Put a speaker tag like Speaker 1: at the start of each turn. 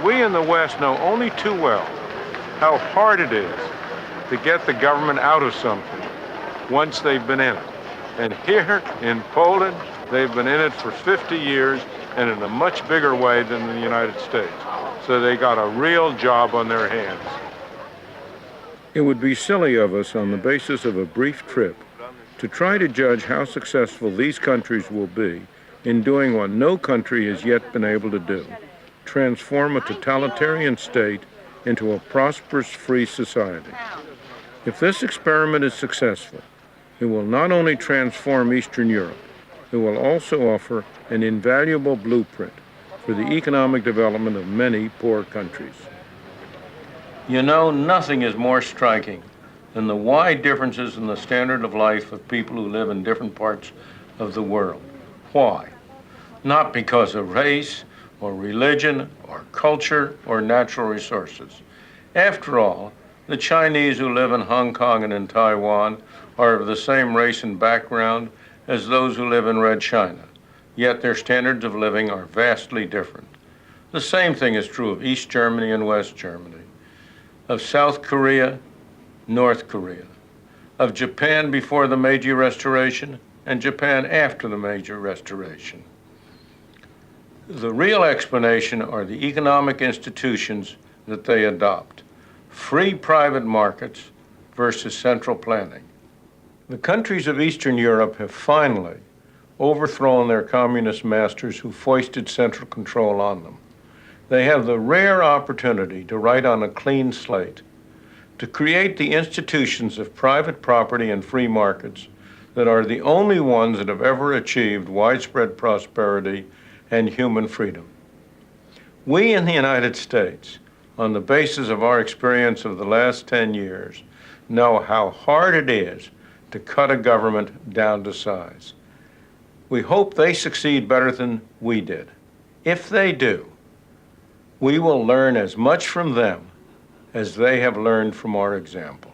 Speaker 1: We in the West know only too well how hard it is to get the government out of something once they've been in it. And here in Poland, they've been in it for 50 years and in a much bigger way than the United States. So they got a real job on their hands. It would be silly of us on the basis of a brief trip to try to judge how successful these countries will be in doing what no country has yet been able to do, transform a totalitarian state into a prosperous, free society. If this experiment is successful, it will not only transform Eastern Europe, it will also offer an invaluable blueprint for the economic development of many poor countries. You know, nothing is more striking than the wide differences in the standard of life of people who live in different parts of the world. Why? Not because of race, or religion, or culture, or natural resources. After all, the Chinese who live in Hong Kong and in Taiwan are of the same race and background as those who live in Red China, yet their standards of living are vastly different. The same thing is true of East Germany and West Germany, of South Korea, North Korea, of Japan before the Meiji Restoration and Japan after the Meiji Restoration. The real explanation are the economic institutions that they adopt. Free private markets versus central planning. The countries of Eastern Europe have finally overthrown their communist masters who foisted central control on them. They have the rare opportunity to write on a clean slate, to create the institutions of private property and free markets that are the only ones that have ever achieved widespread prosperity and human freedom. We in the United States, on the basis of our experience of the last 10 years, know how hard it is to cut a government down to size. We hope they succeed better than we did. If they do, we will learn as much from them as they have learned from our example.